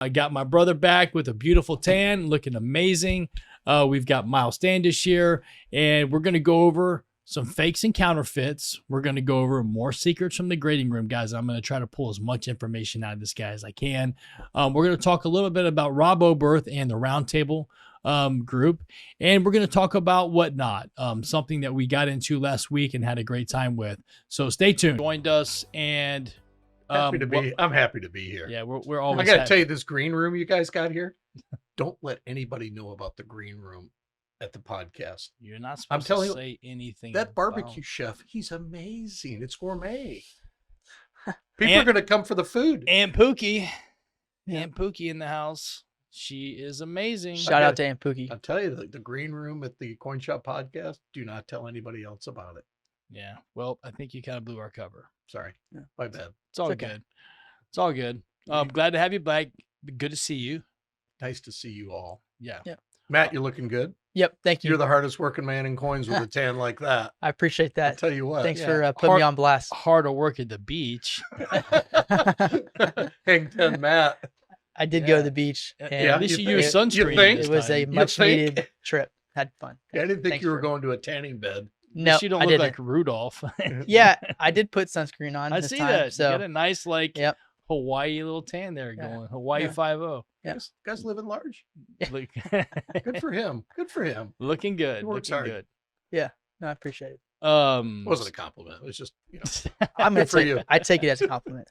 I got my brother back with a beautiful tan, looking amazing. We've got Miles Standish here, and we're going to go over some fakes and counterfeits. We're going to go over more secrets from the grading room, guys. I'm going to try to pull as much information out of this guy as I can. We're going to talk a little bit about Rob Oberth and the Roundtable group, and we're going to talk about Whatnot, something that we got into last week and had a great time with. So stay tuned. Joined us, and I'm happy to be here. Yeah, we're always. I got to tell you, this green room you guys got here, don't let anybody know about the green room at the podcast. You're not supposed to say anything. That barbecue chef, he's amazing. It's gourmet. People are going to come for the food. Aunt Pookie. Aunt Pookie in the house. She is amazing. Shout out to Aunt Pookie. I'll tell you, the green room at the Coin Shop podcast, do not tell anybody else about it. Yeah. Well, I think you kind of blew our cover. Sorry. Yeah. My bad. It's all good. It's all good. Glad to have you back. Good to see you. Nice to see you all. Yeah. Matt, you're looking good. Yep. Thank you. You're the hardest working man in coins with a tan like that. I appreciate that. I'll tell you what. Thanks for putting me on blast. Hard to work at the beach. Hang 10 Matt. I did go to the beach. And at least you used sunscreen. It was a much needed trip. Had fun. I didn't think you were going to a tanning bed. No, you don't look like Rudolph. Yeah, I did put sunscreen on. I this see time, that. So. You got a nice Hawaii little tan there going. Hawaii 5-0. Yeah. Guy's living large. Good for him. Good for him. Looking good. Looking good. Yeah. No, I appreciate it. It wasn't a compliment. It was just, I'm gonna take it. I take it as a compliment.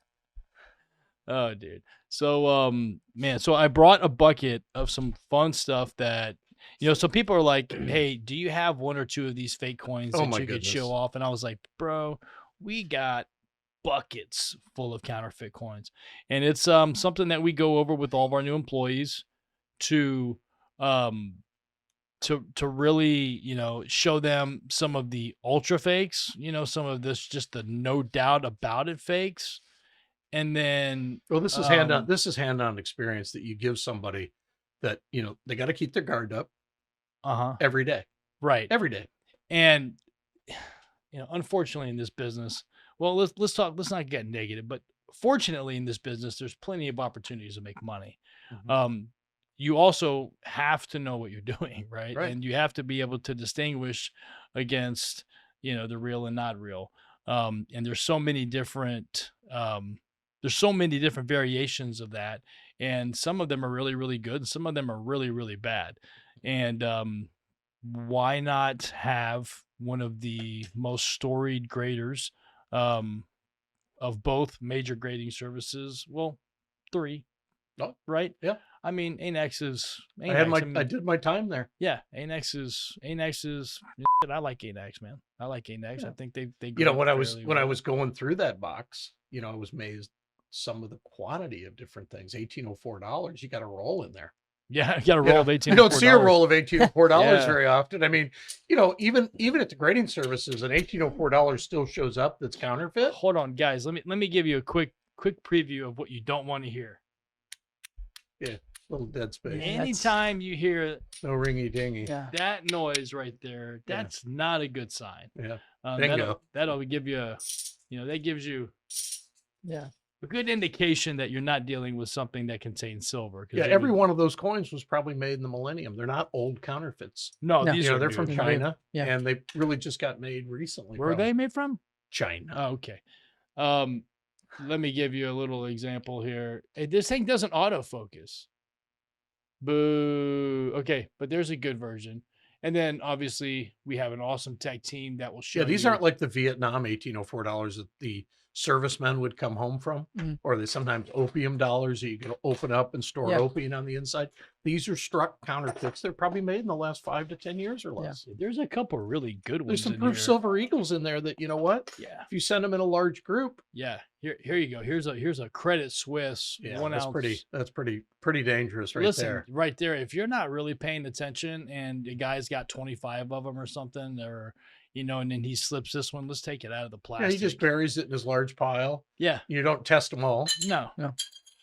Oh, dude. So, man, so I brought a bucket of some fun stuff that, some people are like, hey, do you have one or two of these fake coins that you could show off? And I was like, bro, we got buckets full of counterfeit coins. And it's something that we go over with all of our new employees to really, show them some of the ultra fakes, some of this, just the no doubt about it fakes. And then, well, this is hand-on experience that you give somebody that, they got to keep their guard up every day. Right. Every day. And, unfortunately in this business, well, let's not get negative, but fortunately in this business, there's plenty of opportunities to make money. Mm-hmm. You also have to know what you're doing, right? And you have to be able to distinguish against, the real and not real. And there's so many different variations of that. And some of them are really, really good. And some of them are really, really bad. And why not have one of the most storied graders of both major grading services? Well, 3, right? Yeah. I mean, ANX is. I did my time there. Yeah, ANX is. I like ANX, man. I like ANX. Yeah. I think they. When I was going through that box, I was amazed some of the quantity of different things. $1,804. You got a roll in there. Yeah, you got a roll of $1,804. You don't see a roll of $1,804 very often. I mean, even at the grading services, an $1,804 still shows up that's counterfeit. Hold on, guys. Let me give you a quick preview of what you don't want to hear. Yeah, little dead space. Anytime you hear no ringy dingy, that noise right there, that's not a good sign. Yeah, that'll give you that gives you a good indication that you're not dealing with something that contains silver. Yeah, every one of those coins was probably made in the millennium. They're not old counterfeits. No, these they're from China, and they really just got made recently. Where are they made from? China. Oh, okay. Let me give you a little example here. Hey, this thing doesn't autofocus. Boo. Okay, but there's a good version. And then obviously we have an awesome tech team that will show. Yeah, these aren't like the Vietnam $1,804 that the servicemen would come home from, or they sometimes opium dollars that you can open up and store opium on the inside. These are struck counterfeits. They're probably made in the last 5 to 10 years or less. Yeah. There's a couple really good ones. There's some proof silver eagles in there that, if you send them in a large group. Yeah. Here you go. Here's a Credit Suisse 1 ounce. That's pretty dangerous right there. Right there. If you're not really paying attention and the guy's got 25 of them or something, or and then he slips this one, let's take it out of the plastic. Yeah, he just buries it in his large pile. Yeah. You don't test them all. No.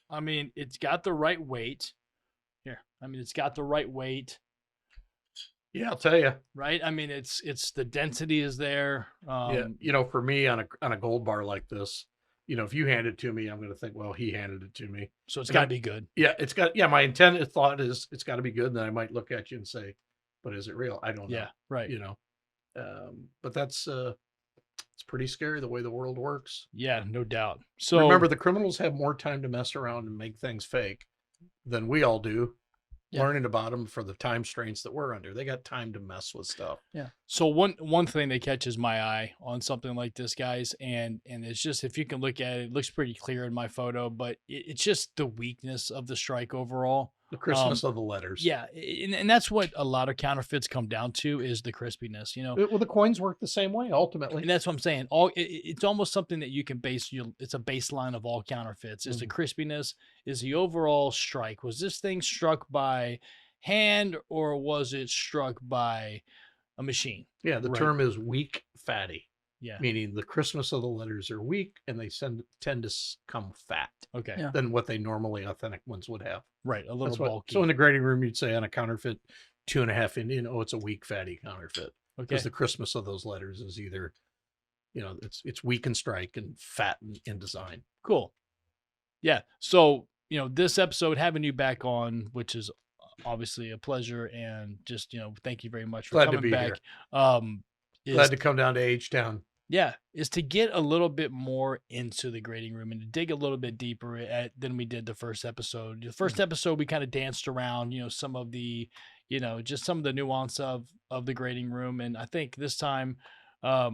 I mean, it's got the right weight. Here. I mean, it's got the right weight. Yeah, I'll tell you. Right? I mean, it's the density is there. For me on a gold bar like this, if you hand it to me, I'm going to think, well, he handed it to me. So it's And got to I'm- be good. Yeah, my intended thought is it's got to be good. And then I might look at you and say, but is it real? I don't know. Yeah, right. But that's, it's pretty scary the way the world works. Yeah, no doubt. So Remember, the criminals have more time to mess around and make things fake than we all do. Yeah. Learning about them for the time strains that we're under. They got time to mess with stuff. So one thing that catches my eye on something like this, guys, and it's just, if you can look at it, it looks pretty clear in my photo, but it's just the weakness of the strike overall. The Christmas of the letters. Yeah, and that's what a lot of counterfeits come down to, is the crispiness, Well, the coins work the same way ultimately. And that's what I'm saying. It's almost something that you can base. It's a baseline of all counterfeits. Is the crispiness, is the overall strike. Was this thing struck by hand, or was it struck by a machine? Yeah, the Right. term is weak fatty, Yeah. meaning the Christmas of the letters are weak and they tend to come fat Okay. Yeah. than what they normally authentic ones would have. Right. A little That's what, bulky. so in the grading room, you'd say on a counterfeit 2.5 Indian, it's a weak fatty counterfeit. Okay. Because the Christmas of those letters is either, it's weak in strike and fat in design. Cool. Yeah. So, this episode, having you back on, which is obviously a pleasure, and just, thank you very much for Glad to coming be back. here. Is Glad to come down to H-Town. Yeah, is to get a little bit more into the grading room and to dig a little bit deeper than we did the first episode. The first episode, we kind of danced around, some of the, just some of the nuance of the grading room. And I think this time, I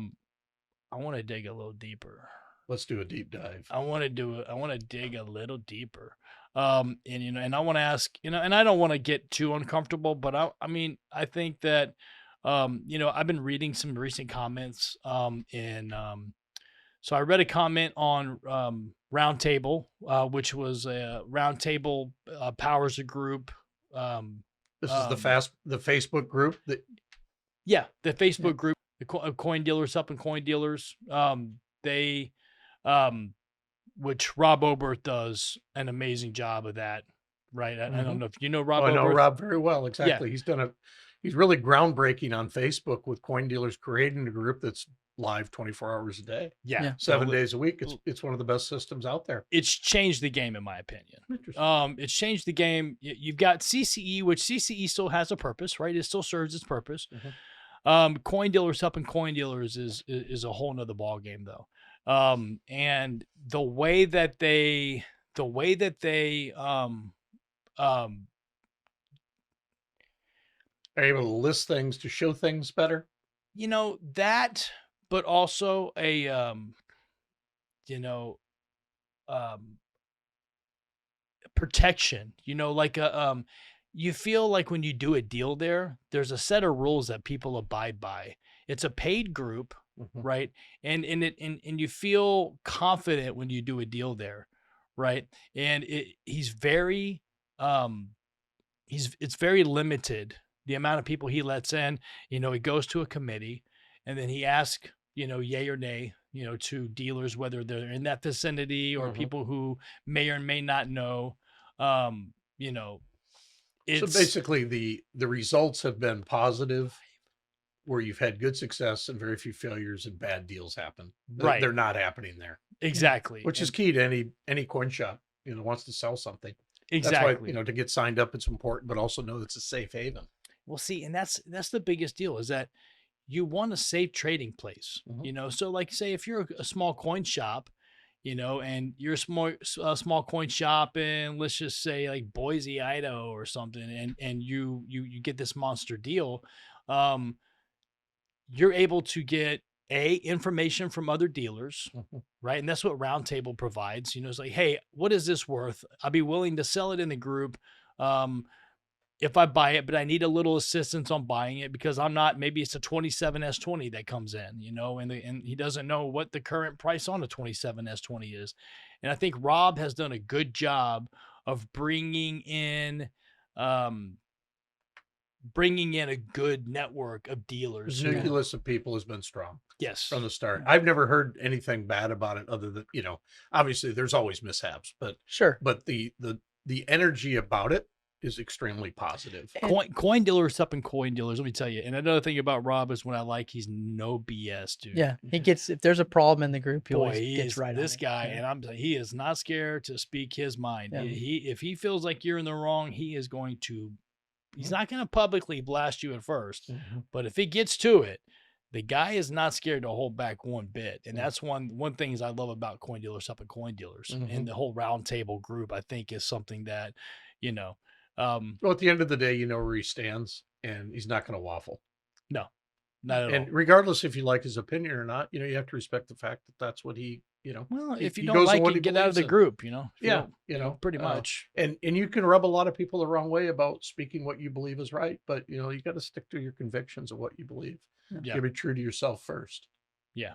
want to dig a little deeper. Let's do a deep dive. I want to dig a little deeper. And I want to ask, and I don't want to get too uncomfortable, but I think that, I've been reading some recent comments, so I read a comment on Roundtable, which was a Roundtable powers a group. This is the Facebook group that Yeah, the Facebook group, the coin dealers helping coin dealers. They, which Rob Oberth does an amazing job of that, right? I don't know if you know Rob. I know Oberth. Rob very well. Exactly. He's really groundbreaking on Facebook with coin dealers, creating a group that's live 24 hours a day, Yeah, 7 days a week. It's one of the best systems out there. it's changed the game, in my opinion. Interesting. It's changed the game. You've got CCE, which CCE still has a purpose, right? It still serves its purpose. Coin dealers helping coin dealers is a whole nother ball game, though. And the way that they Are you able to list things to show things better? that, but also a protection, like you feel like when you do a deal there's a set of rules that people abide by. It's a paid group, right? And you feel confident when you do a deal there, right? And it's very limited, the amount of people he lets in. He goes to a committee, and then he asks, yay or nay, to dealers, whether they're in that vicinity or people who may or may not know. So basically the results have been positive, where you've had good success and very few failures and bad deals happen. Right. They're not happening there. Exactly. Which is key to any coin shop, wants to sell something. exactly. That's why, to get signed up, it's important, but also know it's a safe haven. Well, see, and that's the biggest deal, is that you want a safe trading place, So like, say if you're a small coin shop, and you're a small coin shop in, let's just say, like Boise, Idaho or something, and you get this monster deal, you're able to get information from other dealers, right? And that's what Roundtable provides. It's like, hey, what is this worth? I'll be willing to sell it in the group if I buy it, but I need a little assistance on buying it, because maybe it's a 27S20 that comes in, and he doesn't know what the current price on a 27S20 is. And I think Rob has done a good job of bringing in a good network of dealers. The nucleus of people has been strong. Yes. From the start. I've never heard anything bad about it, other than, obviously there's always mishaps, but Sure. but the energy about it is extremely positive. Coin dealers up in coin dealers. Let me tell you. And another thing about Rob is what I like. He's no BS, dude. Yeah, he gets if there's a problem in the group, he Boy, always he gets is right. this on it. guy, Yeah. and he is not scared to speak his mind. Yeah. If he feels like you're in the wrong, he is going to. He's not going to publicly blast you at first, but if he gets to it, the guy is not scared to hold back one bit. And that's one things I love about coin dealers up at coin dealers, and the whole round table group. I think is something that, Well, at the end of the day, you know where he stands, and he's not going to waffle. No, not at all. And regardless if you like his opinion or not, you have to respect the fact that that's what he, Well, if you he don't goes on like what he it, get out of believes the in. group. Yeah, pretty much. And you can rub a lot of people the wrong way about speaking what you believe is right, but you got to stick to your convictions of what you believe. Yeah. You got to be true to yourself first. Yeah.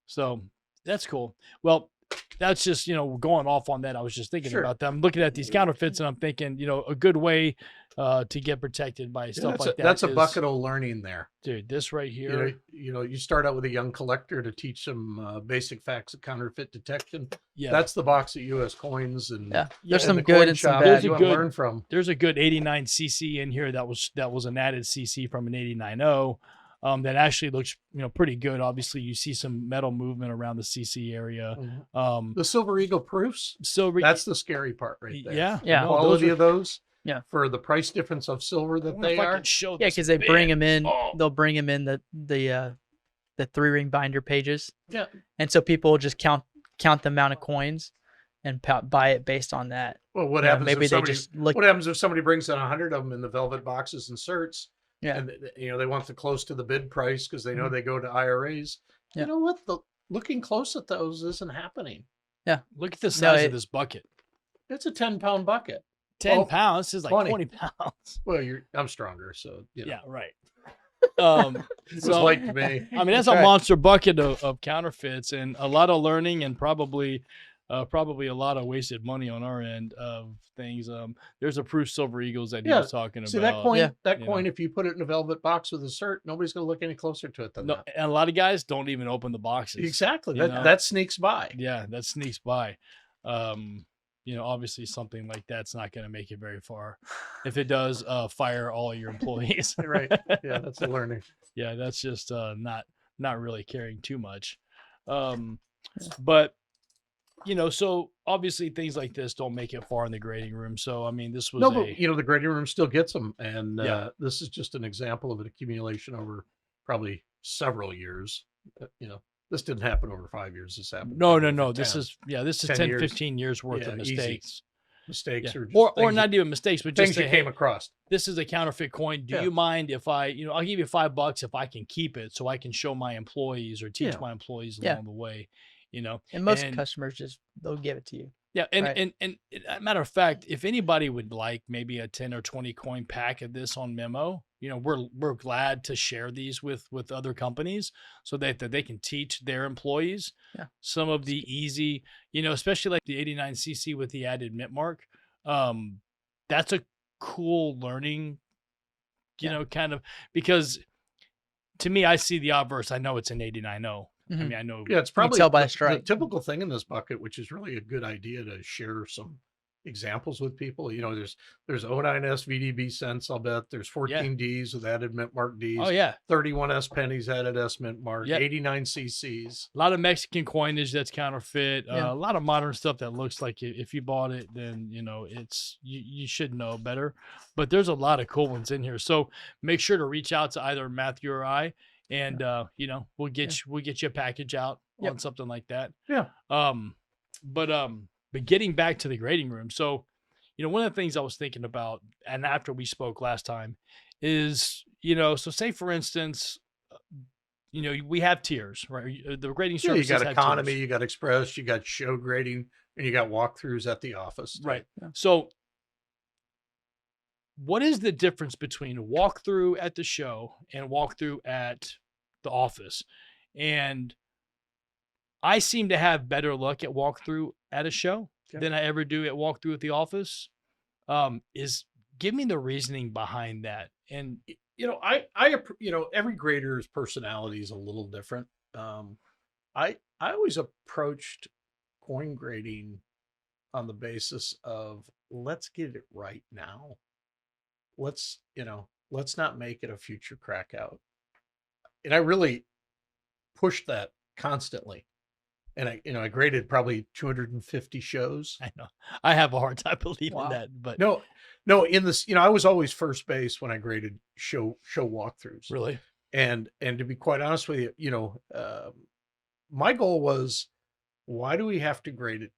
So that's cool. Well, that's just, going off on that. I was just thinking about that. I'm looking at these counterfeits and I'm thinking, a good way to get protected by stuff like that. That's a bucket of learning there. Dude, this right here. You start out with a young collector to teach them basic facts of counterfeit detection. Yeah. That's the box of US coins. And there's some the good coin and some shop bad. you want to learn from. There's a good 89 CC in here. That was an added CC from an 89.0. That actually looks, pretty good. Obviously, you see some metal movement around the CC area. The Silver Eagle proofs. That's the scary part right there. Yeah. Yeah. The quality of those. Yeah. For the price difference of silver that they are. Yeah, because they bring them in. They'll bring them in the 3-ring binder pages. Yeah. And so people will just count the amount of coins and buy it based on that. Well, what happens? Maybe if they somebody, just look. What happens if somebody brings in 100 of them in the velvet boxes and certs? Yeah. And they want the close to the bid price because they know they go to IRAs. Yeah. You know what? Looking close at those isn't happening. Yeah. Look at the size of this bucket. It's a 10-pound bucket. 10 pounds. This is like 20 pounds. Well, I'm stronger, so yeah, right. It's like to me. I mean, that's a monster bucket of counterfeits and a lot of learning and probably a lot of wasted money on our end of things. There's a proof Silver Eagles that he was talking about. See that coin, if you put it in a velvet box with a cert, nobody's going to look any closer to it than that. And a lot of guys don't even open the boxes. Exactly. That sneaks by. Yeah, that sneaks by. Obviously something like that's not going to make it very far. If it does, fire all your employees. Right. Yeah, that's a learning. Yeah, that's just not really caring too much. But so obviously things like this don't make it far in the grading room. So I mean, this was but the grading room still gets them, and this is just an example of an accumulation over probably several years. This didn't happen over 5 years. This happened. No. This is 10, 15 years worth of mistakes. Mistakes or not even mistakes, but things just you came across. This is a counterfeit coin. Do you mind if I'll give you $5 if I can keep it so I can show my employees or teach my employees along the way, And most customers they'll give it to you. Yeah, and matter of fact, if anybody would like maybe a 10 or 20 coin pack of this on Memo, we're glad to share these with other companies so that they can teach their employees some of the easy, especially like the 89cc with the added mint mark. That's a cool learning, kind of, because to me, I see the obverse. I know it's an 89.0. I mean, I know. Yeah, it's probably tell by the the stripe. typical thing in this bucket, which is really a good idea to share some examples with people. There's 09S VDB cents, I'll bet. There's 14Ds with added mint mark Ds. Oh, yeah. 31S pennies added S mint mark. Yep. 89 CCs. A lot of Mexican coinage that's counterfeit. A lot of modern stuff that looks like if you bought it, then, it's you should know better. But there's a lot of cool ones in here. So make sure to reach out to either Matthew or I. And we'll get you a package out on something like that. Yeah. But getting back to the grading room. So, one of the things I was thinking about, and after we spoke last time, is so say for instance, we have tiers, right? The grading services. You got economy, tiers. you got express, you got show grading, and you got walkthroughs at the office. Right. Yeah. So what is the difference between walkthrough at the show and walkthrough at the office? And I seem to have better luck at walkthrough at a show than I ever do at walkthrough at the office. Give me the reasoning behind that. And every grader's personality is a little different. I always approached coin grading on the basis of let's get it right now. let's not make it a future crack out. And I really pushed that constantly. And I graded probably 250 shows. I know. I have a hard time believing Wow. that, but No, in this, I was always first base when I graded show walkthroughs. really, And to be quite honest with you, my goal was, why do we have to grade it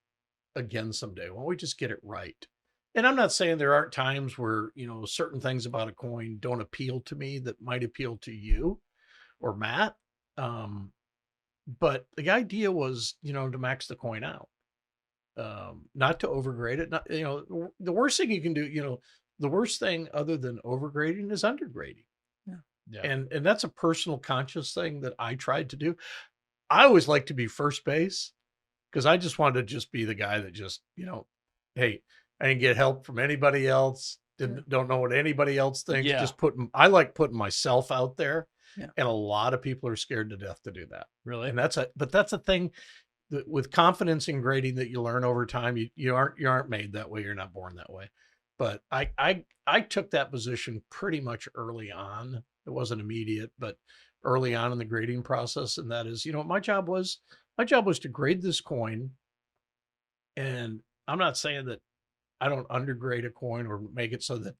again someday? Why don't we just get it right? And I'm not saying there aren't times where, certain things about a coin don't appeal to me that might appeal to you or Matt. But the idea was, to max the coin out, not to overgrade it. Not, the worst thing you can do, the worst thing other than overgrading is undergrading. yeah. And that's a personal conscious thing that I tried to do. I always like to be first base because I just wanted to just be the guy that just, hey, I didn't get help from anybody else. Don't know what anybody else thinks. Yeah. Just I like putting myself out there. Yeah. And a lot of people are scared to death to do that. Really? And that's a thing that with confidence in grading that you learn over time. You aren't made that way. You're not born that way. But I took that position pretty much early on. It wasn't immediate, but early on in the grading process. And that is, my job was to grade this coin. And I'm not saying that I don't undergrade a coin or make it so that,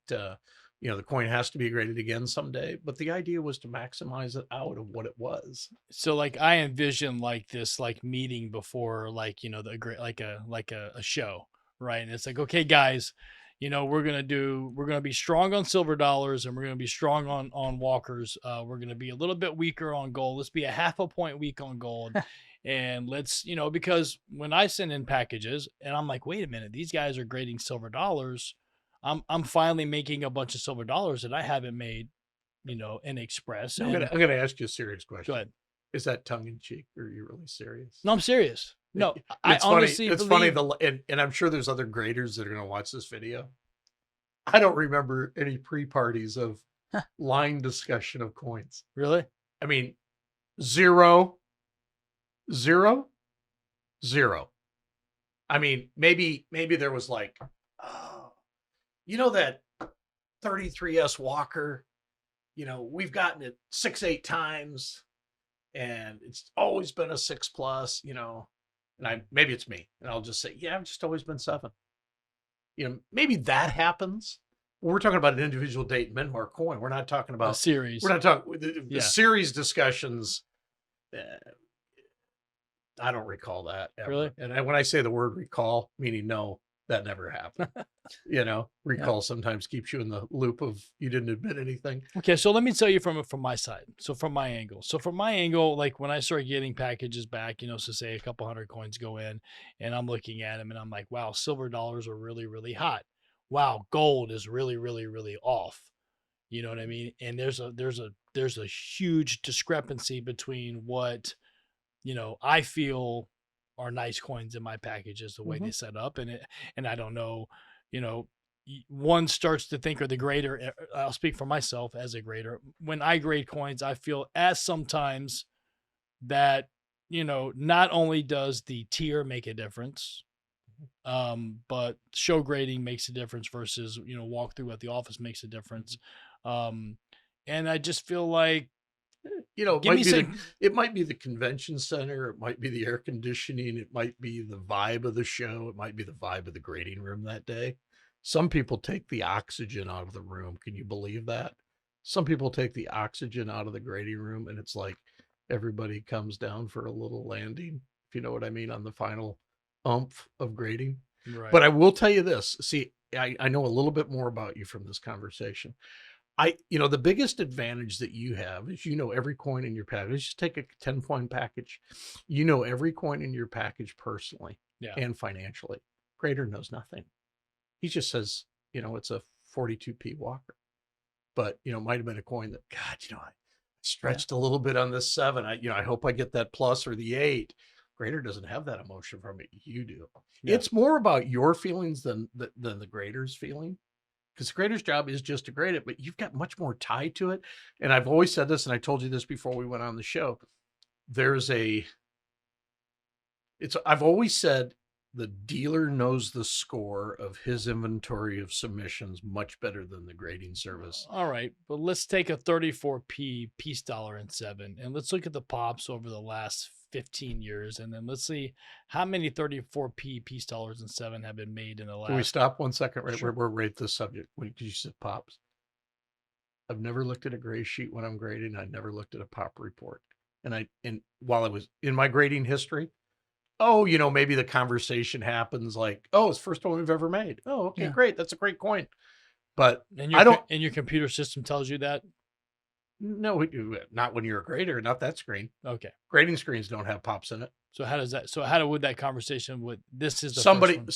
the coin has to be graded again someday. But the idea was to maximize it out of what it was. So like I envision like this like meeting before like the like a show, right? And it's like, okay guys, we're gonna be strong on silver dollars and we're gonna be strong on walkers. We're gonna be a little bit weaker on gold. Let's be a half a point weak on gold. And let's, because when I send in packages and I'm like, wait a minute, these guys are grading silver dollars. I'm finally making a bunch of silver dollars that I haven't made, in Express. I'm gonna ask you a serious question. Go ahead. Is that tongue in cheek, or are you really serious? No, I'm serious. No, I It's funny. honestly It's believe... funny. And I'm sure there's other graders that are going to watch this video. I don't remember any pre-parties of line discussion of coins. Really? I mean, zero. I mean, maybe there was like, that 33S Walker, we've gotten it 6-8 times and it's always been a 6+, and maybe it's me and I'll just say, yeah, I've just always been 7. Maybe that happens. We're talking about an individual date Minmark coin. We're not talking about a series. We're not talking the series discussions. I don't recall that ever. Really? And when I say the word recall, meaning no, that never happened. Recall sometimes keeps you in the loop of you didn't admit anything. Okay, so let me tell you from my side. So from my angle, like when I start getting packages back, so say a couple hundred coins go in and I'm looking at them and I'm like, wow, silver dollars are really, really hot. Wow, gold is really, really, really off. You know what I mean? And there's a huge discrepancy between what, I feel are nice coins in my packages, the way they set up. And I don't know, one starts to think, or the grader, I'll speak for myself as a grader. When I grade coins, I feel as sometimes that, not only does the tier make a difference, but show grading makes a difference versus, walkthrough at the office makes a difference. And I just feel like, it might be the convention center. It might be the air conditioning. It might be the vibe of the show. It might be the vibe of the grading room that day. Some people take the oxygen out of the room. Can you believe that? Some people take the oxygen out of the grading room and it's like everybody comes down for a little landing, if you know what I mean, on the final oomph of grading. right. But I will tell you this. See, I know a little bit more about you from this conversation. The biggest advantage that you have is, every coin in your package. Let's just take a 10-coin package. Every coin in your package personally and financially. Grader knows nothing. He just says, it's a 42p Walker. But, it might have been a coin that, God, I stretched a little bit on this 7. I hope I get that plus or the 8. Grader doesn't have that emotion from it. You do. Yeah. It's more about your feelings than the grader's feeling. Because the grader's job is just to grade it, but you've got much more tied to it. And I've always said this, and I told you this before we went on the show. I've always said the dealer knows the score of his inventory of submissions much better than the grading service. All right, but let's take a 34p piece dollar and 7, and let's look at the pops over the last 15 years, and then let's see how many 34p piece dollars and 7 have been made in the last. Can we stop 1 second? Right, Sure. we're right this subject. When you said pops, I've never looked at a grade sheet when I'm grading. I never looked at a pop report, and while I was in my grading history. Oh, maybe the conversation happens like, oh, it's the first one we've ever made. Oh, okay, Yeah. great. That's a great coin. But And I don't, and your computer system tells you that. no, not when you're a grader, not that screen. Okay. Grading screens don't have pops in it. So how does that? So how would that conversation with this is the Somebody, first one.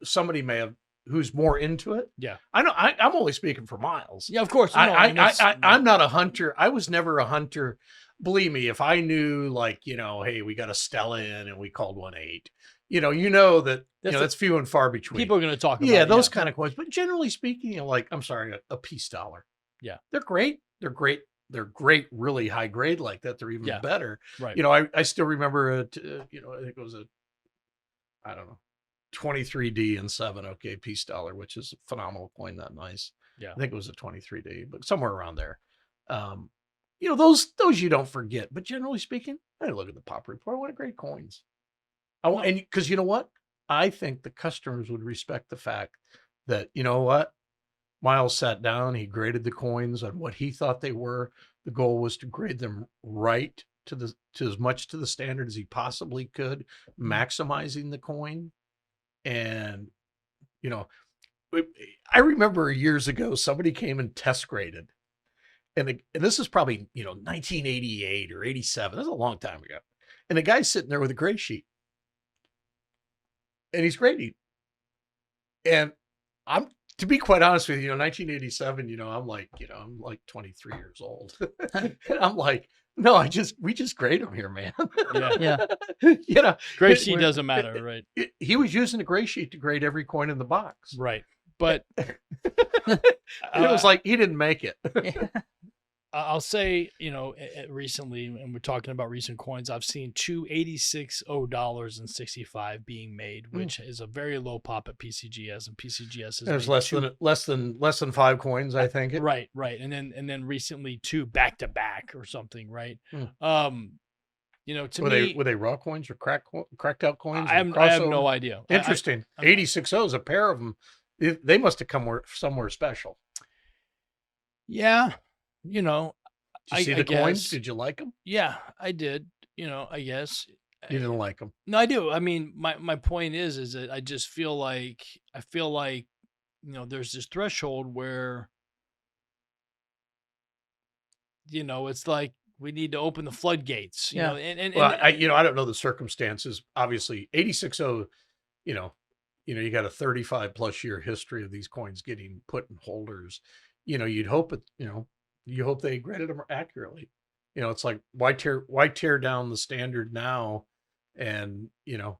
somebody may have who's more into it. Yeah. I know. I'm only speaking for Miles. Yeah, of course. No, I mean, that's- I'm not a hunter. I was never a hunter. Believe me, if I knew like, hey, we got a Stella in and we called 1-8, that, that's few and far between. people are going to talk about Yeah, it, those kind of coins. But generally speaking, like, I'm sorry, a piece dollar. Yeah. They're great. They're great. They're great, really high grade like that. They're even Yeah. better. Right. I still remember, I think it was I don't know, 23D and 7. Okay. Piece dollar, which is a phenomenal coin. That nice. Yeah. I think it was a 23D, but somewhere around there. Those you don't forget, but generally speaking, I look at the pop report. What a great coins. And because you know what? I think the customers would respect the fact that, Miles sat down, he graded the coins on what he thought they were. The goal was to grade them right to as much to the standard as he possibly could, maximizing the coin. And, I remember years ago, somebody came and test graded. And this is probably, 1988 or 87. That's a long time ago. And the guy's sitting there with a grade sheet. And he's grading. And to be quite honest with you, 1987, I'm like 23 years old. And I'm like, no, we just grade them here, man. Yeah. Grade sheet doesn't matter, right? He was using a grade sheet to grade every coin in the box. Right. But it was like, he didn't make it. I'll say, recently, and we're talking about recent coins, I've seen two $86.65 being made, which is a very low pop at PCGS, and PCGS is There's less than 5 coins, I think. Right. And then recently 2 back to back or something, right? To me, were they raw coins or cracked out coins? I have no idea. Interesting. 86.0 is a pair of them. They must have come somewhere special. Yeah. Did you see the coins? Did you like them? Yeah, I did. I guess. You didn't like them. No, I do. I mean, my point is that I just feel like, there's this threshold where, it's like we need to open the floodgates, Yeah. I don't know the circumstances. Obviously, 86.0, you got a 35 plus year history of these coins getting put in holders. You'd hope you hope they graded them accurately. It's like, why tear down the standard now? And, well,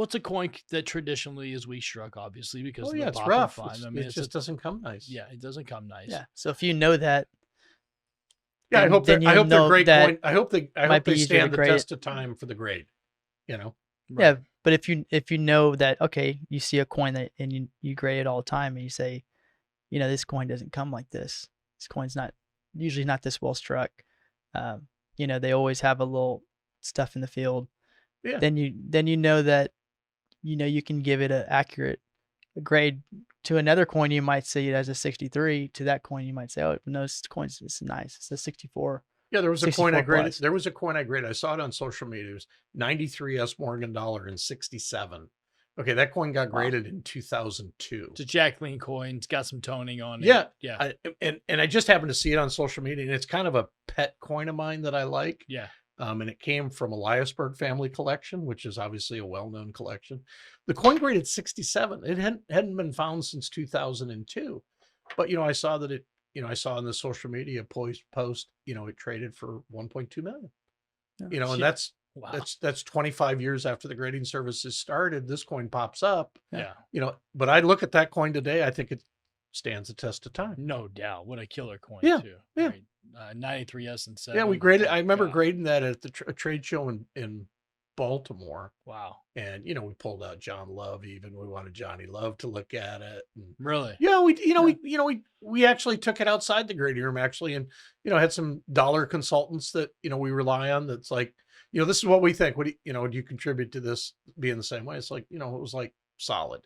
it's a coin that traditionally is weak struck, obviously, because of the it's pop rough. and fine. I mean, it just doesn't come nice. Yeah, it doesn't come nice. Yeah. So if you know that, yeah, I hope they're great coin. I hope they easier stand to the grade test of time for the grade. Yeah, but if you know that, okay, you see a coin that and you grade it all the time, and you say, this coin doesn't come like this. This coin's usually not this well struck. They always have a little stuff in the field. Yeah. Then you know that, you can give it an accurate grade. To another coin, you might say it as a 63. To that coin, you might say, oh, no, this coin's nice. It's a 64. Yeah, there was a coin I 64 graded. plus. There was a coin I graded. I saw it on social media. It was 93S Morgan dollar and 67. Okay, that coin got graded in 2002. It's a Jacqueline coin. It's got some toning on it. Yeah, Yeah. And I just happened to see it on social media, and it's kind of a pet coin of mine that I like. Yeah. And it came from Eliasberg family collection, which is obviously a well-known collection. The coin graded 67. It hadn't been found since 2002. But I saw that I saw in the social media post, it traded for 1.2 million. And that's Wow. that's 25 years after the grading services started. This coin pops up. Yeah. But I look at that coin today, I think it stands the test of time. No doubt. What a killer coin, Yeah, too. yeah. Right. 93S and 7. Yeah, we graded. I remember Yeah. grading that at the a trade show in Baltimore. Wow. And, we pulled out John Love, even we wanted Johnny Love to look at it. And, Really? yeah, Yeah. we actually took it outside the grading room actually. And, had some dollar consultants that, we rely on. That's like, this is what we think. What do do you contribute to this being the same way? It's like, it was like solid.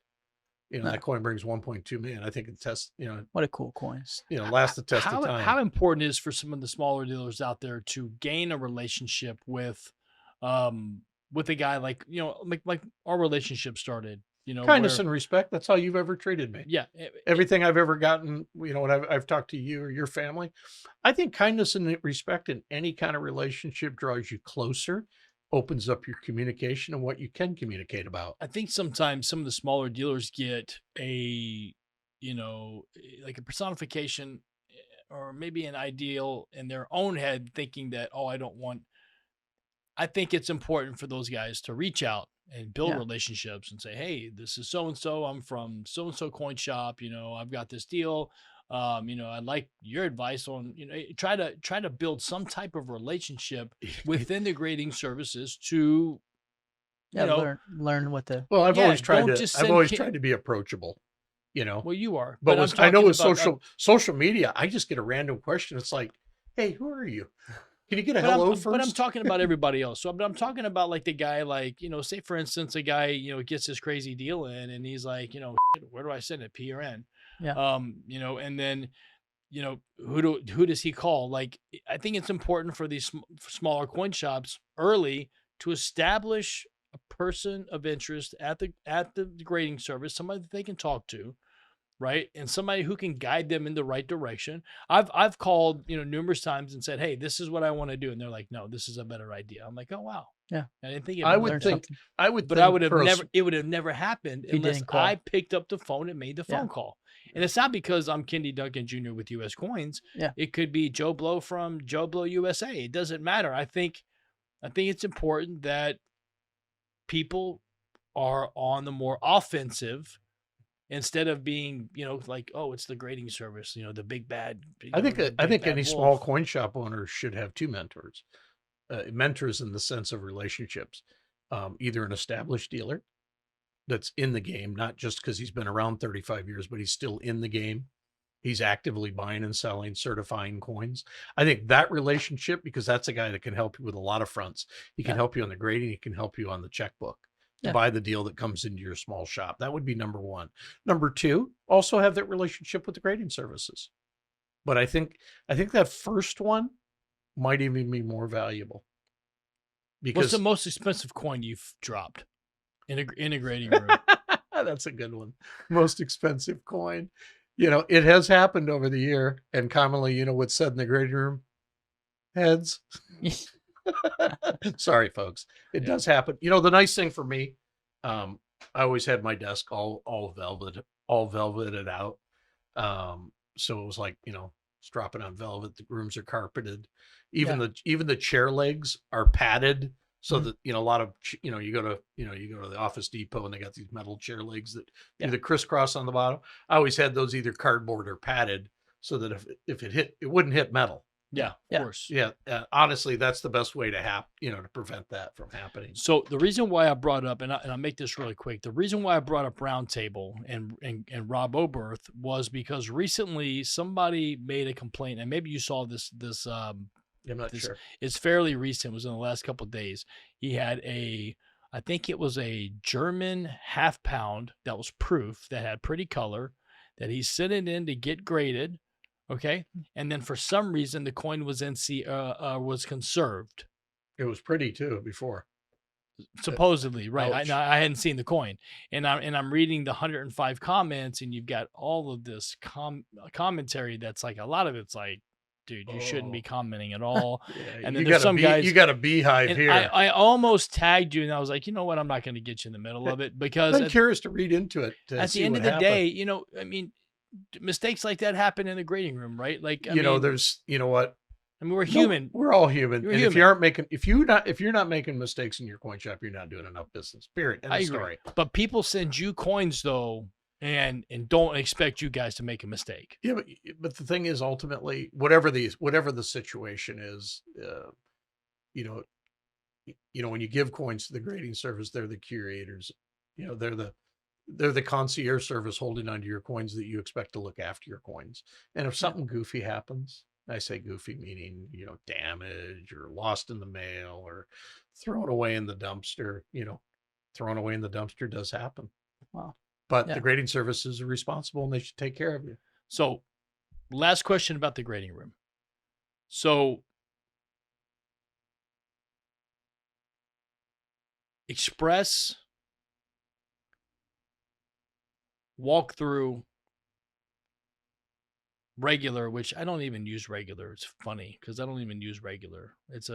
No. That coin brings 1.2 million. I think it tests, What a cool coin. lasts the test of time. How important is for some of the smaller dealers out there to gain a relationship with a guy like, like our relationship started, Kindness where, and respect. That's how you've ever treated me. yeah, Everything I've ever gotten, when I've talked to you or your family, I think kindness and respect in any kind of relationship draws you closer, opens up your communication and what you can communicate about. I think sometimes some of the smaller dealers get a, like a personification or maybe an ideal in their own head, thinking that, oh, I think it's important for those guys to reach out and build Yeah. relationships and say, hey, this is so and so. I'm from so and so coin shop. I've got this deal. I'd like your advice on, try to build some type of relationship within the grading services to, Yeah, you know, learn what the Well, I've Yeah, always tried don't to, just I've send always ki- tried to be approachable, well, you are, but I'm I know talking with about, social media, I just get a random question. It's like, hey, who are you? Can you get a hello first? but I'm talking about everybody else. So, but I'm talking about like the guy, like, say for instance, a guy, gets this crazy deal in and he's like, where do I send it? P or N? Yeah. And then, who does he call? Like, I think it's important for these smaller coin shops early to establish a person of interest at the grading service, somebody that they can talk to, right? And somebody who can guide them in the right direction. I've called, numerous times and said, hey, this is what I want to do. And they're like, no, this is a better idea. I'm like, oh, wow. Yeah. I didn't think I about would learn that. think, something. I would But think I would have for a never, it would have never happened If you unless didn't call. I picked up the phone and made the Yeah. phone call. And it's not because I'm Kenny Duncan Jr. with US Coins. Yeah. It could be Joe Blow from Joe Blow USA. It doesn't matter. I think it's important that people are on the more offensive instead of being, like, oh, it's the grading service, the big bad. I think the I big think bad any wolf. small coin shop owner should have two mentors. Mentors in the sense of relationships, either an established dealer that's in the game, not just because he's been around 35 years, but he's still in the game. He's actively buying and selling, certifying coins. I think that relationship, because that's a guy that can help you with a lot of fronts. He can Yeah. help you on the grading. He can help you on the checkbook to Yeah. buy the deal that comes into your small shop. That would be number one. Number two, also have that relationship with the grading services. But I think that first one might even be more valuable. What's Because the most expensive coin you've dropped in a grading room? that's a good one. Most expensive coin. It has happened over the year, and commonly, what's said in the grading room? Heads. Sorry, folks. It does happen. The nice thing for me, I always had my desk all velveted out. So it was like, it's dropping on velvet. The rooms are carpeted. Even the chair legs are padded so that, a lot of, you go to the Office Depot and they got these metal chair legs that do the crisscross on the bottom. I always had those either cardboard or padded so that if it hit, it wouldn't hit metal. Yeah, Yeah. of course. Yeah. Honestly, that's the best way to to prevent that from happening. So the reason why I brought up, and I'll make this really quick, the reason why I brought up Roundtable and Rob Oberth was because recently somebody made a complaint, and maybe you saw this. I'm not sure. It's fairly recent. It was in the last couple of days. He had I think it was a German half pound that was proof that had pretty color that he sent it in to get graded. Okay. And then for some reason the coin was was conserved. It was pretty too before. Supposedly, right. Ouch. I hadn't seen the coin, and I'm reading the 105 comments, and you've got all of this commentary that's like, a lot of it's like, dude, you shouldn't be commenting at all. Yeah, And then there's some guys. you got a beehive And here. I almost tagged you, and I was like, you know what? I'm not going to get you in the middle of it because I'm curious to read into it. at the end of the day, I mean, mistakes like that happen in the grading room, right? Like, I mean, there's, what? I mean, we're human. We're all human. You're And human. if you're not making mistakes in your coin shop, you're not doing enough business. Period. End I of agree. story. But people send you coins though, and don't expect you guys to make a mistake. Yeah, but the thing is, ultimately, whatever the situation is, when you give coins to the grading service, they're the curators. They're the concierge service holding onto your coins that you expect to look after your coins. And if something goofy happens, I say goofy meaning, damage or lost in the mail or thrown away in the dumpster, thrown away in the dumpster does happen. Wow. But Yeah. the grading services are responsible and they should take care of you. So, last question about the grading room. So, express, walk through, regular, which I don't even use regular. It's funny because I don't even use regular. It's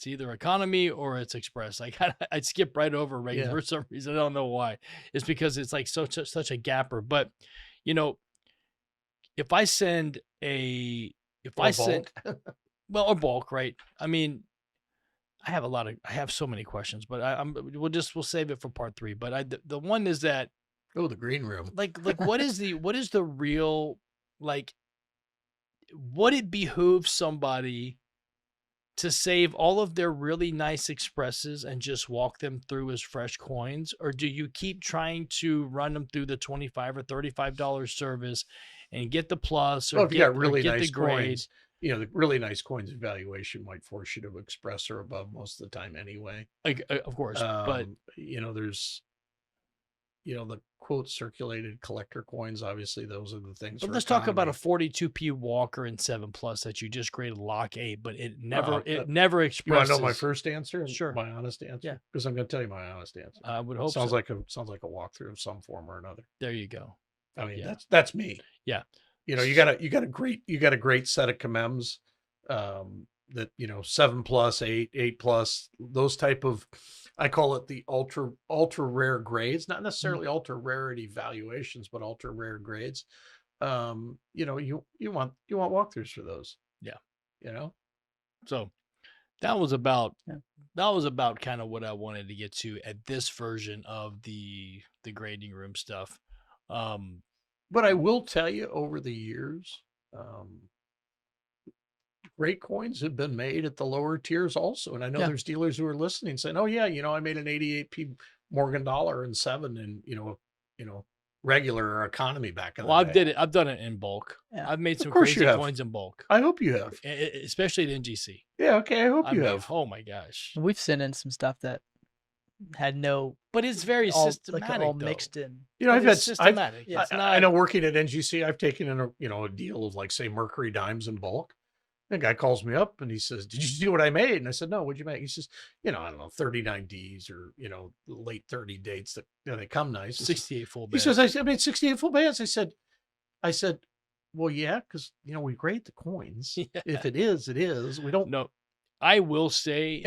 either economy or it's express. I skip right over regular for some reason. I don't know why. It's because it's like such a gapper. But if I send or bulk, right? I mean, I have so many questions, but we'll save it for part 3. But the one is that the green room. Like what is the real, like, would it behoove somebody to save all of their really nice expresses and just walk them through as fresh coins? Or do you keep trying to run them through the $25 or $35 service and get the plus or if you got really get nice the grade? coins, the really nice coins evaluation might force you to express or above most of the time anyway. Of course, but there's the quote circulated collector coins. Obviously, those are the things. But let's talk about a 42p Walker in 7+ that you just graded lock 8, but it never expresses. You want to know my first answer? Sure. My honest answer. Yeah. Because I'm going to tell you my honest answer. I would hope sounds so. like a walkthrough of some form or another. There you go. I mean, that's me. Yeah. You got a great set of commems, that 7+, 8+, those type of, I call it the ultra rare grades, not necessarily ultra rarity valuations, but ultra rare grades. You want walkthroughs for those. Yeah. So that was about kind of what I wanted to get to at this version of the grading room stuff. But I will tell you, over the years, great coins have been made at the lower tiers also. And I know there's dealers who are listening saying, oh yeah, I made an 88p Morgan dollar and 7 and, regular or economy back in the day. I've done it in bulk. Yeah. I've made some Of course crazy you have. coins in bulk. I hope you have. Especially at NGC. Yeah. Okay. I hope you have. Oh my gosh. We've sent in some stuff that had no, But it's very all, systematic. like all though. mixed in. It's systematic. It's not. I know working at NGC, I've taken in a deal of, like, say, Mercury dimes in bulk. The guy calls me up and he says, did you see what I made? And I said, no, what'd you make? He says, I don't know, 39 Ds or, late 30 dates that they come nice. 68 full He bands. says, I made 68 full bands. I said, well, yeah, because, we grade the coins. Yeah. If it is, it is. We don't. No, I will say.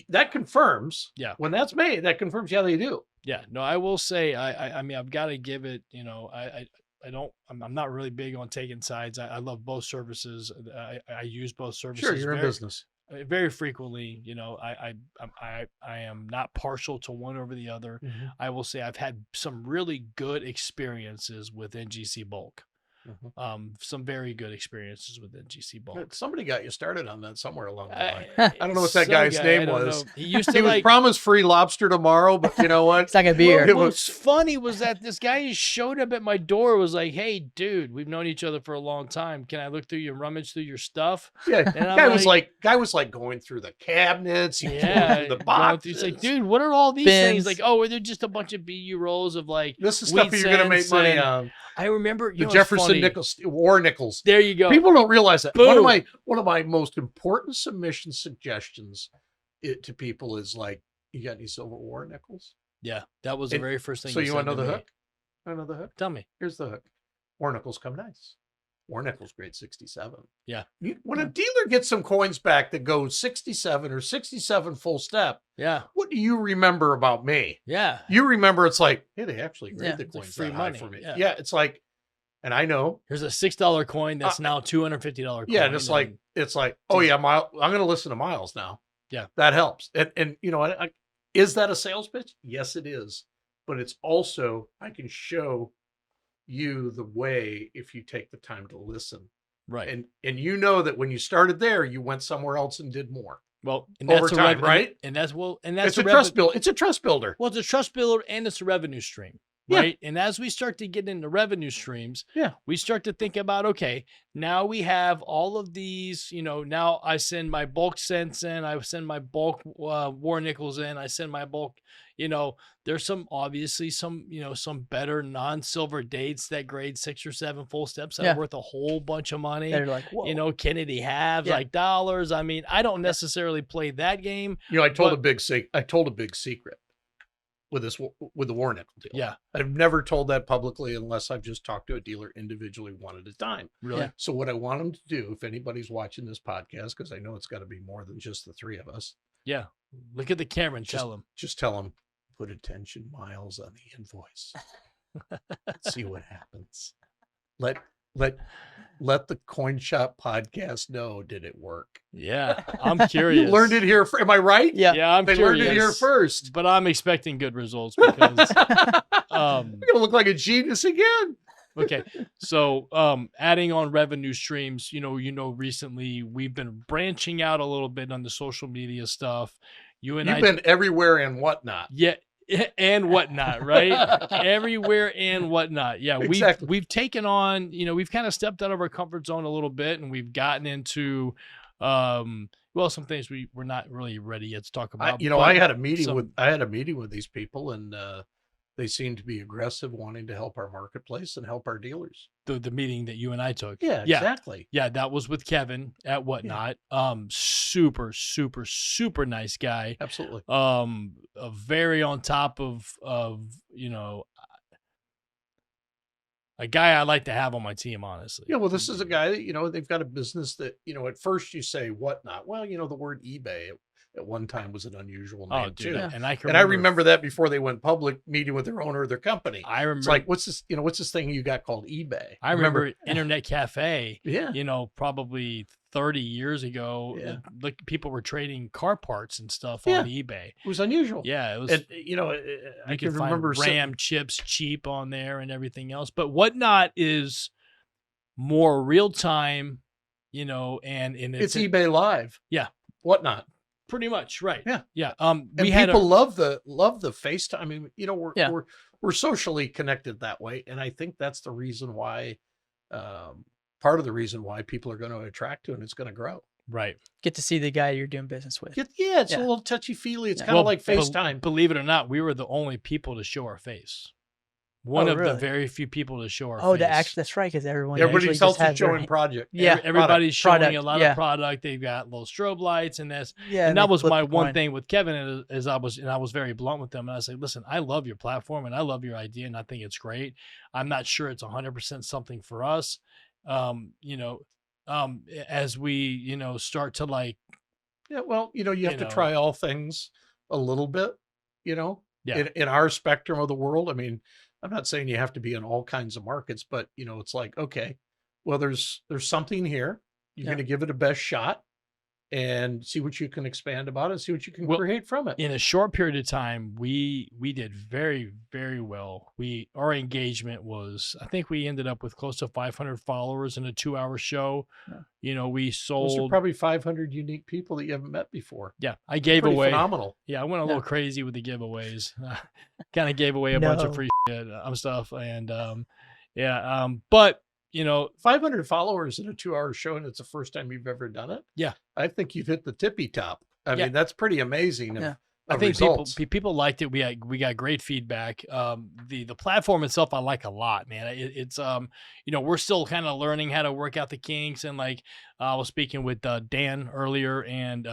That confirms. Yeah. When that's made, that confirms, yeah, they do. Yeah. No, I will say, I mean, I've got to give it, I'm not really big on taking sides. I love both services. I use both services. Sure, you're in business. Very frequently. I am not partial to one over the other. Mm-hmm. I will say I've had some really good experiences with NGC bulk. Mm-hmm. Some very good experiences with NGC bulk. Somebody got you started on that somewhere along the line. I don't know what that guy's name was. He used to He was promised free lobster tomorrow, but you know what? It's not gonna be here. What's funny was that this guy showed up at my door, was like, "Hey, dude, we've known each other for a long time. Can I look through your rummage through your stuff?" Yeah, And guy was like going through the cabinets, going through the boxes. He's like, "Dude, what are all these Bins. things?" Like, "Oh, they're just a bunch of BU rolls of like This is stuff wheat you're gonna make cents money and-" on. I remember The Jefferson nickels, war nickels. There you go. People don't realize that. Boom. One of my most important submission suggestions to people is, like, you got any silver war nickels? Yeah, that was the very first thing. So you want to said know the me. hook? Want to know the hook? Tell me. Here's the hook. War nickels come nice. War nickels grade 67. Yeah. When a dealer gets some coins back that go 67 or 67 full step, Yeah. what do you remember about me? Yeah. You remember it's like, hey, they actually grade Yeah, the it's like coins free that high money. for me. Yeah. Yeah, it's like, and I know. Here's a $6 coin that's now $250 coin. Yeah, and it's like, oh yeah, I'm going to listen to Miles now. Yeah. That helps. And is that a sales pitch? Yes, it is. But it's also, I can show you the way if you take the time to listen. right. And that when you started there, you went somewhere else and did more. Well, and over that's a time, right? and that's It's a trust builder. It's a trust builder. Well, it's a trust builder and it's a revenue stream, Yeah. right? And as we start to get into revenue streams, Yeah. we start to think about, okay, now we have all of these, now I send my bulk cents in, I send my bulk war nickels in, I send my bulk, there's obviously some better non-silver dates that grade 6 or 7 full steps that are worth a whole bunch of money. They're like, whoa. Kennedy halves, like dollars. I mean, I don't necessarily play that game. I told a big secret with the war nickel deal. Yeah. I've never told that publicly unless I've just talked to a dealer individually one at a time. Really? Yeah. So what I want them to do, if anybody's watching this podcast, because I know it's got to be more than just the three of us. Yeah. Look at the camera and tell them. Just tell them, put attention, Miles, on the invoice. See what happens. Let the Coin Shop podcast know, did it work? Yeah, I'm curious. You learned it here. Am I right? Yeah. Yeah, I'm They curious. learned it here first. But I'm expecting good results because I'm gonna look like a genius again. okay. So adding on revenue streams, recently we've been branching out a little bit on the social media stuff. You've been everywhere and whatnot. Yeah. And whatnot, right? Everywhere and whatnot. Yeah, Exactly. we've taken on, we've kind of stepped out of our comfort zone a little bit, and we've gotten into, some things we're not really ready yet to talk about. I had a meeting with these people, and they seemed to be aggressive, wanting to help our marketplace and help our dealers. The meeting that you and I took. Yeah, exactly. Yeah, that was with Kevin at Whatnot. Super, super, super nice guy. Absolutely. Very on top of a guy I'd like to have on my team, honestly. Yeah, well, this is a guy that, they've got a business that, at first you say Whatnot. Well, the word eBay at one time was an unusual name too. Yeah. And I remember that before they went public, meeting with their owner of their company. I remember, it's like, what's this thing you got called eBay? I remember Internet Cafe. Yeah. Probably 30 years ago, people were trading car parts and stuff on eBay. It was unusual. Yeah, it was. And, I I can can remember RAM chips cheap on there and everything else. But Whatnot is more real time, and it's eBay Live. Yeah. Whatnot. Pretty much, right? Yeah, yeah. And people love the FaceTime. I mean, we're socially connected that way, and I think that's the reason why, part of the reason why people are going to attract to, and it's going to grow. Right. Get to see the guy you're doing business with. It's a little touchy feely. It's kind of like FaceTime. Believe it or not, we were the only people to show our face. One of the very few people to show our face. That's right, because everybody else is showing project. Yeah, everybody's showing product, a lot of product. They've got little strobe lights and this. Yeah, and that was my one thing with Kevin, is I was very blunt with them, and I was like, listen, I love your platform and I love your idea, and I think it's great. I'm not sure it's 100% something for us. As we start to like. Yeah, well, you have to try all things a little bit. In our spectrum of the world. I mean, I'm not saying you have to be in all kinds of markets, but it's like, okay, well, there's something here. You're going to give it a best shot and see what you can expand about it, see what you can create from it. In a short period of time, we did very, very well. Our engagement was, I think we ended up with close to 500 followers in a 2-hour show. Yeah. We sold. Those are probably 500 unique people that you haven't met before. Yeah. I gave away. Phenomenal. Yeah. I went a little crazy with the giveaways. Kind of gave away a bunch of free shit, stuff. And, but 500 followers in a 2-hour show, and it's the first time you've ever done it. Yeah. I think you've hit the tippy top. I mean, that's pretty amazing. I think people liked it. We got great feedback. The platform itself, I like a lot, man. It's we're still kind of learning how to work out the kinks, and like I was speaking with Dan earlier and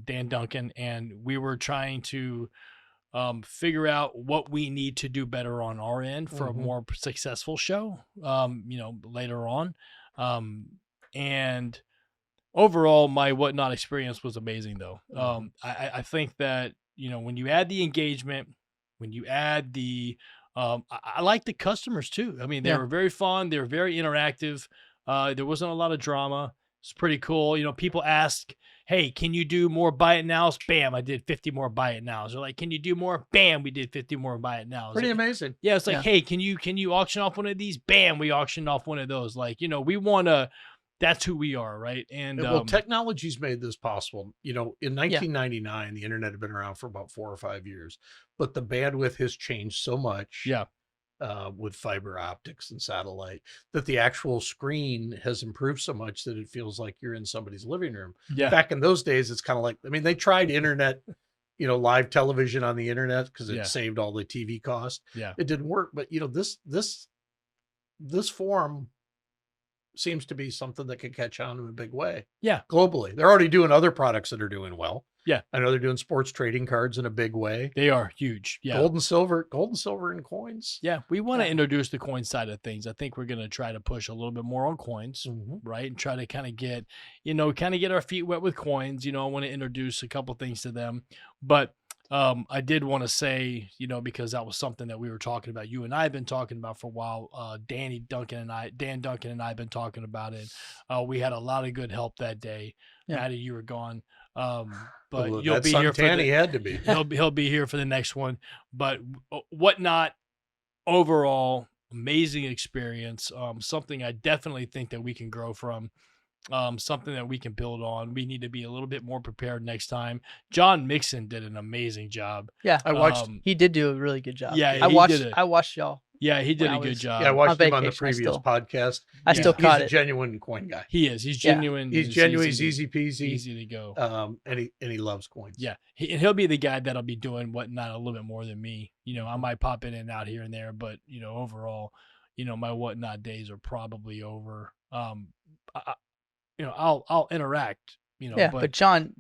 Dan Duncan, and we were trying to figure out what we need to do better on our end for a more successful show, later on. And overall, my Whatnot experience was amazing though. I think that, when you add the engagement, when you add the, I like the customers too. I mean, they were very fun. They were very interactive. There wasn't a lot of drama. It's pretty cool. People ask, hey, can you do more buy it nows? Bam, I did 50 more buy it nows. They're like, can you do more? Bam, we did 50 more buy it nows. Pretty amazing. Yeah, it's like, hey, can you auction off one of these? Bam, we auctioned off one of those. Like, we want to that's who we are, right? And Well, technology's made this possible. You know, in 1999, the internet had been around for about 4 or 5 years, but the bandwidth has changed so much. yeah, With fiber optics and satellite, that the actual screen has improved so much that it feels like you're in somebody's living room. yeah, Back in those days, it's kind of like, I mean, they tried internet, you know, live television on the internet because it Yeah. saved all the TV cost. yeah, It didn't work, but you know, this form seems to be something that could catch on in a big way. Yeah. Globally. They're already doing other products that are doing well. Yeah. I know they're doing sports trading cards in a big way. they are huge. Yeah. Gold and silver and coins. Yeah, we want to Yeah. introduce the coin side of things. I think we're going to try to push a little bit more on coins, Mhm. right? And try to kind of get, kind of get our feet wet with coins. I want to introduce a couple things to them. But I did want to say, because that was something that we were talking about. You and I have been talking about for a while. Dan Duncan and I have been talking about it. We had a lot of good help that day. Yeah. Maddie, you were gone. But Well, you'll that be here for Suntan the, he had to be. he'll be here for the next one. But whatnot, overall, amazing experience. Something I definitely think that we can grow from. Something that we can build on. We need to be a little bit more prepared next time. John Mixon did an amazing job. Yeah, I watched he did do a really good job. Yeah, I he watched. did it. I watched y'all. Yeah, he did when a I good was- job. Yeah, I watched him on the vacation, I previous still- podcast. I still He's caught a it. genuine coin guy. He is. He's Yeah. genuine. He's It's genuine. easy He's to- easy peasy. Easy to go. And he loves coins. Yeah, and he'll be the guy that'll be doing whatnot a little bit more than me. I might pop in and out here and there, but overall, my whatnot days are probably over. I'll interact. Yeah, but but John,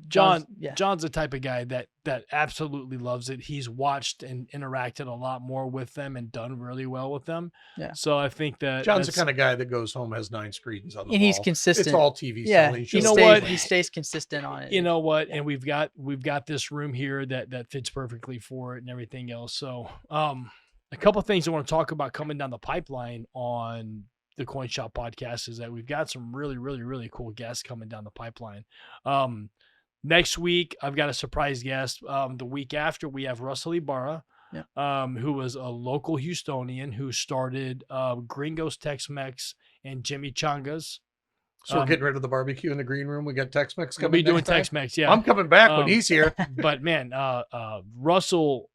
yeah, John's the type of guy that absolutely loves it. He's watched and interacted a lot more with them and done really well with them. Yeah. So I think that John's the that's- kind of guy that goes home, has 9 screens on the and wall. he's consistent. It's all TV Yeah, selling. he shows. know stays, what? he stays consistent on it. you know what, Yeah. and we've got this room here that fits perfectly for it and everything else. So a couple things I want to talk about coming down the pipeline on the Coin Shop podcast is that we've got some really, really, really cool guests coming down the pipeline. Next week, I've got a surprise guest. The week after, we have Russell Ibarra, who was a local Houstonian who started Gringos Tex-Mex and Jimmy Changas. So we're getting rid of the barbecue in the green room. We got Tex-Mex We'll coming. be doing next time? Tex-Mex, yeah. I'm coming back when he's here. But man, Russell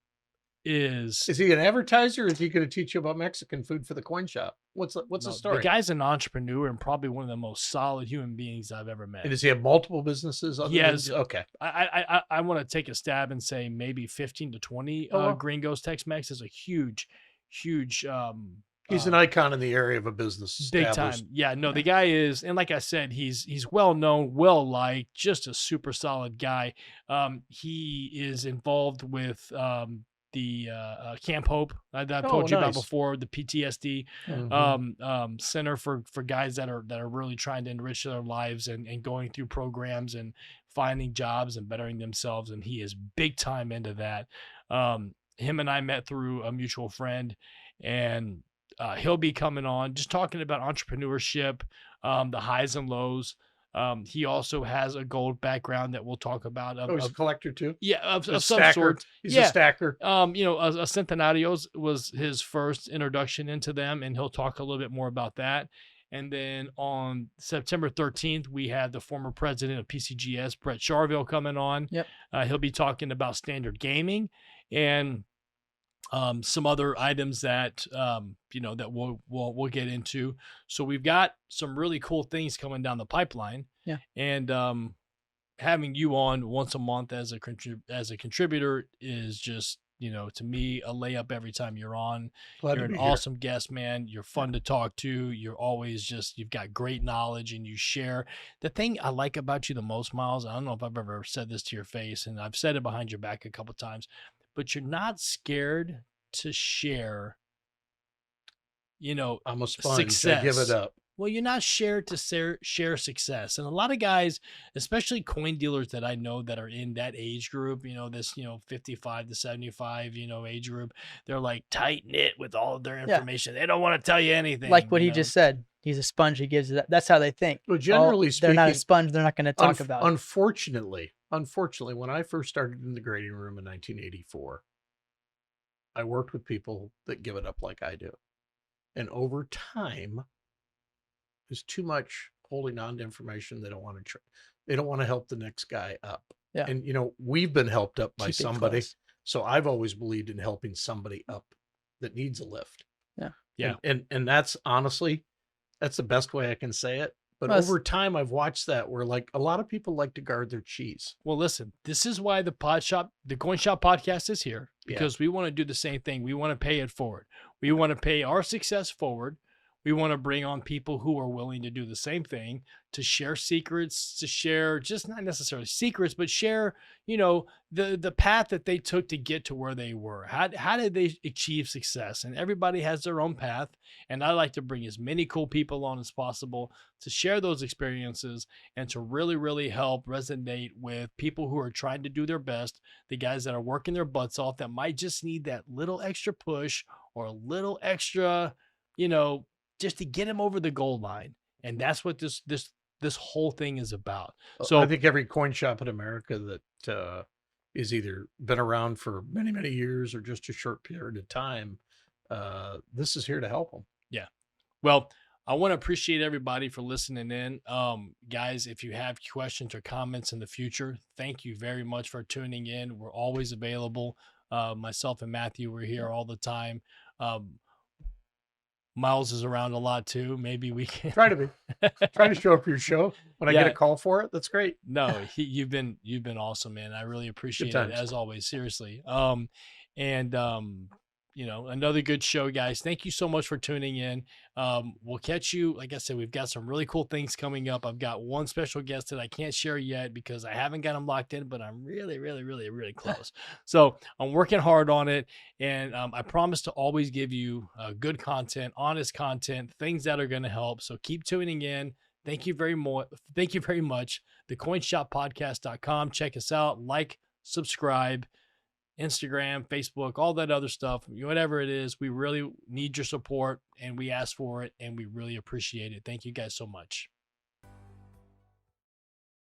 is Is he an advertiser? Or is he going to teach you about Mexican food for the coin shop? What's the no, story? The guy's an entrepreneur and probably one of the most solid human beings I've ever met. And does he have multiple businesses? He has- Okay. I want to take a stab and say maybe 15 to 20 Oh, wow. Gringos Tex-Mex is a huge He's an icon in the area of a business. big time. established. Yeah, no, the guy is, and like I said, he's well known, well liked, just a super solid guy. He is involved with the Camp Hope that I've told you about nice. before, the PTSD Mhm. center for guys that are really trying to enrich their lives and going through programs and finding jobs and bettering themselves. And he is big time into that. Him and I met through a mutual friend, and he'll be coming on just talking about entrepreneurship, the highs and lows. He also has a gold background that we'll talk about. He's a collector too. Yeah, of A some stacker. sort. He's Yeah. a stacker. A Centenarios was his first introduction into them, and he'll talk a little bit more about that. And then on September 13th, we have the former president of PCGS, Brett Charville, coming on. Yep. He'll be talking about standard gaming and some other items that that we'll get into. So we've got some really cool things coming down the pipeline. Yeah. And having you on once a month as a contributor is just, to me, a layup every time you're on. Glad You're to an be here. awesome guest, man. You're fun to talk to. You're always you've got great knowledge and you share. The thing I like about you the most, Miles, I don't know if I've ever said this to your face, and I've said it behind your back a couple times, but you're not scared to share, I'm a sponge. I give success. it up. Well, you're not shared to share success. And a lot of guys, especially coin dealers that I know that are in that age group, this, 55 to 75, age group, they're like tight knit with all of their information. They don't want to tell you anything. Like what he just said. He's a sponge. He gives that. That's how they think. Well, generally they're not a speaking, sponge. They're not going to talk about it. Unfortunately, when I first started in the grading room in 1984, I worked with people that give it up like I do. And over time, there's too much holding on to information. They don't want to they don't want to help the next guy up. Yeah. And we've been helped up by Keep it somebody. close. So I've always believed in helping somebody up that needs a lift. Yeah. Yeah. And that's honestly, that's the best way I can say it. But Well, over time, I've watched that where like a lot of people like to guard their cheese. Well, listen, this is why the Coin Shop podcast is here, because we want to do the same thing. We want to pay it forward. We want to pay our success forward. We want to bring on people who are willing to do the same thing, to share secrets, to share just not necessarily secrets, but share, the path that they took to get to where they were. How did they achieve success? And everybody has their own path. And I like to bring as many cool people on as possible to share those experiences and to really, really help resonate with people who are trying to do their best, the guys that are working their butts off that might just need that little extra push or a little extra, just to get him over the goal line. And that's what this whole thing is about. So I think every coin shop in America that is either been around for many, many years or just a short period of time, this is here to help them. Yeah. Well, I want to appreciate everybody for listening in. Guys, if you have questions or comments in the future, thank you very much for tuning in. We're always available. Myself and Matthew, we're here all the time. Miles is around a lot too. Maybe we can Try to show up for your show when I get a call for it. That's great. No, you've been awesome, man. I really appreciate it as always. Seriously. Another good show, guys. Thank you so much for tuning in. We'll catch you. Like I said, we've got some really cool things coming up. I've got one special guest that I can't share yet because I haven't got him locked in, but I'm really, really, really, really close. So I'm working hard on it. And I promise to always give you good content, honest content, things that are going to help. So keep tuning in. Thank you very much. Thank you very much. TheCoinShopPodcast.com. Check us out. Like, subscribe. Instagram, Facebook, all that other stuff, whatever it is, we really need your support and we ask for it and we really appreciate it. Thank you guys so much.